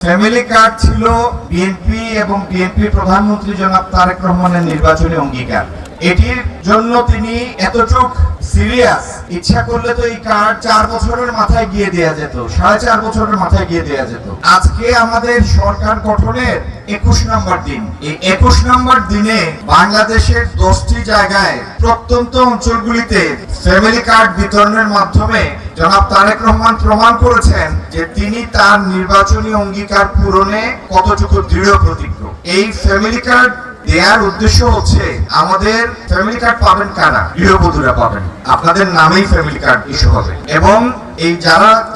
Family card ছিল BNP এবং BNP প্রধানমন্ত্রী জনাব তারেক রহমানের নির্বাচনী অঙ্গীকার। এটির জন্য তিনি এতটুক সিরিয়াস, ইচ্ছা করলে তো এই কার্ড 4 বছরের মাথায় গিয়ে দেয়া যেত, 4.5 বছরের মাথায় গিয়ে দেয়া যেত। আজকে আমাদের সরকার গঠনের 21 নম্বর দিন। এই 21 নম্বর দিনে বাংলাদেশের 10টি জায়গায় প্রত্যন্ত অঞ্চলগুলিতে ফ্যামিলি কার্ড বিতরণের মাধ্যমে জনাব তারেক রহমান প্রমাণ করেছেন যে তিনি তার নির্বাচনী অঙ্গীকার পূরণে কতটুকু দৃঢ় প্রতিজ্ঞ। এই ফ্যামিলি কার্ড দেওয়ার উদ্দেশ্য হচ্ছে, আমাদের ফ্যামিলি কার্ড পাবেন কারা? গৃহবধূরা পাবেন, আপনাদের নামেই ফ্যামিলি কার্ড ইস্যু হবে। এবং এই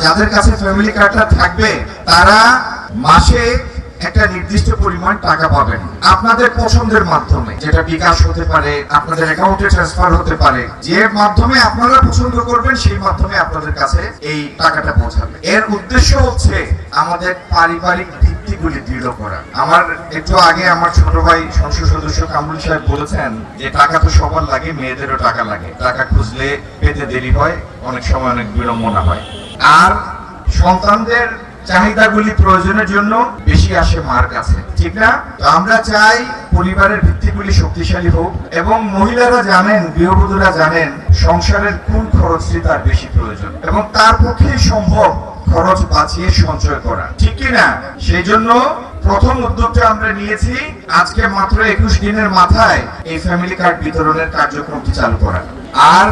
যাদের কাছে ফ্যামিলি কার্ডটা থাকবে তারা মাসে একটা নির্দিষ্ট পরিমাণ টাকা পাবেন আপনাদের পছন্দের মাধ্যমে, যেটা বিকাশ হতে পারে, আপনাদের অ্যাকাউন্টে ট্রান্সফার হতে পারে। যে মাধ্যমে আপনারা পছন্দ করবেন সেই মাধ্যমে আপনাদের কাছে এই টাকাটা পৌঁছাবে। এর উদ্দেশ্য হচ্ছে আমাদের পারিবারিক ভিত্তিগুলি দৃঢ় করা। আমার একটু আগে আমার ছোট ভাই সংসদ সদস্য কামরুল সাহেব বলেছেন যে টাকা তো সবার লাগে, মেয়েদেরও টাকা লাগে, টাকা খুঁজলে পেতে দেরি হয়, অনেক সময় অনেক বিড়ম্বনা হয়। আর সন্তানদের চাহিদাগুলি প্রয়োজনের জন্য বেশি আসে মার কাছে, ঠিক না? তো আমরা চাই পরিবারের ভিত্তিগুলি শক্তিশালী হোক এবং মহিলারা জানেন, গৃহবধূরা জানেন সংসারের কোন খরচটি তার বেশি প্রয়োজন এবং তার পক্ষেই সম্ভব খরচ বাঁচিয়ে সঞ্চয় করা, ঠিক কি না? সেই জন্য প্রথম উদ্যোগটা আমরা নিয়েছি আজকে মাত্র 21 দিনের মাথায় এই ফ্যামিলি কার্ড বিতরণের কার্যক্রমটি চালু করা। আর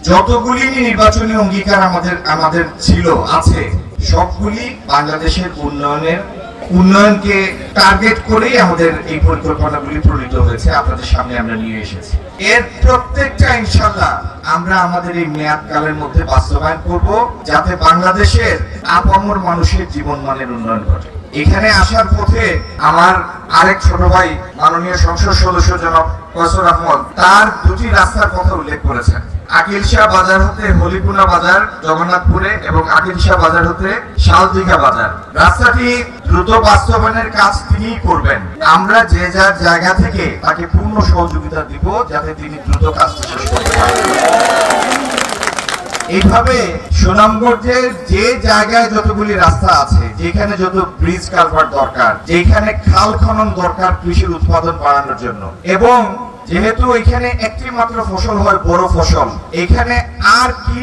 যতগুলি নির্বাচনী অঙ্গীকার আমাদের ছিল আছে সবগুলি বাংলাদেশের উন্নয়নকে টার্গেট করেই আমাদের এই পরিকল্পনাগুলি প্রণীত হয়েছে, আপনাদের সামনে আমরা নিয়ে এসেছি। এর প্রত্যেকটা ইনশাআল্লাহ আমরা আমাদের এই মেয়াদকালের মধ্যে বাস্তবায়ন করব, যাতে বাংলাদেশের আপামর মানুষের জীবনমানের উন্নয়ন ঘটে। এখানে আসার পথে আমার আরেক ছোট ভাই মাননীয় সংসদ সদস্য জনাব কসর আহমদ তার 2টি রাস্তার কথা উল্লেখ করেছেন। আকিল শাহ বাজার হতে হলিপুনা বাজার জগন্নাথপুরে এবং আকিল শাহ বাজার হতে শালদিঘা বাজার। রাস্তাটি দ্রুত বাস্তবায়নের কাজ তিনিই করবেন। আমরা যে যার জায়গা থেকে তাকে পূর্ণ সহযোগিতা দিব যাতে তিনি দ্রুত কাজটি শেষ করতে পারেন। এইভাবে সুনামগঞ্জের যে জায়গায় যতগুলি রাস্তা আছে, যেখানে যত ব্রিজ কালভার্ট দরকার, যেখানে খাল খনন দরকার কৃষির উৎপাদন বাড়ানোর জন্য, এবং যেহেতু এখানে একটি মাত্র ফসল হয় বড় ফসল, এখানে আর কি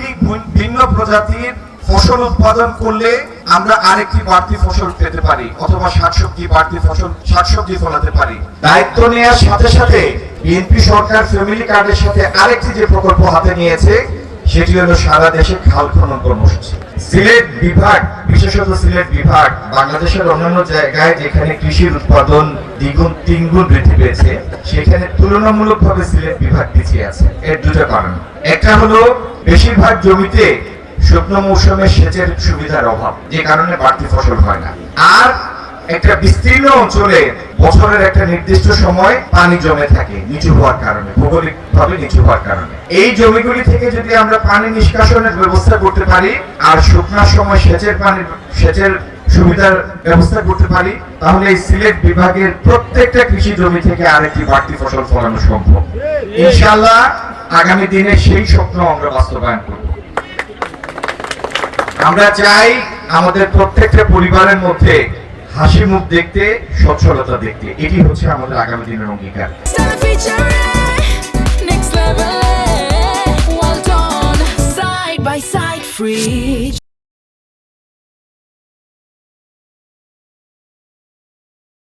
ভিন্ন প্রজাতির ফসল উৎপাদন করলে আমরা আরেকটি বাড়তি ফসল পেতে পারি অথবা শাকসবজি ফলাতে পারি। দায়িত্ব নেওয়ার সাথে সাথে বিএনপি সরকার ফ্যামিলি কার্ডের সাথে আরেকটি যে প্রকল্প হাতে নিয়েছে সেটি হলো সারা দেশে খাল খনন কর্মসূচি। সিলেট বিভাগ, বিশেষত সিলেট বিভাগ বাংলাদেশের অন্যান্য জায়গায় যেখানে কৃষির উৎপাদন 3 গুণ বৃদ্ধি পেয়েছে, সেখানে তুলনামূলকভাবে সিলেট বিভাগ পিছিয়ে আছে। এর 2টা কারণ। একটা হলো বেশিরভাগ জমিতে শুকনো মৌসুমে সেচের সুবিধার অভাব, যে কারণে বাড়তি ফসল হয় না। আর একটা বিস্তীর্ণ অঞ্চলে বছরের একটা নির্দিষ্ট সময় পানি জমে থাকে নিচু হওয়ার কারণে, ভৌগোলিকভাবে নিচু হওয়ার কারণে। এই জমিগুলি থেকে যদি আমরা পানি নিষ্কাশনের ব্যবস্থা করতে পারি আর শুকনার সময় সেচের সুবিধার ব্যবস্থা করতে পারি, তাহলে এই সিলেট বিভাগের প্রত্যেকটা কৃষি জমি থেকে আরেকটি বাড়তি ফসল ফলানো সম্ভব। ইনশাআল্লাহ আগামী দিনে সেই স্বপ্ন আমরা বাস্তবায়ন করব। আমরা চাই আমাদের প্রত্যেকটা পরিবারের মধ্যে হাসি মুখ দেখতে, সচ্ছলতা দেখতে। এটি হচ্ছে আমাদের আগামী দিনের অঙ্গীকার। Well done, side by side fridge.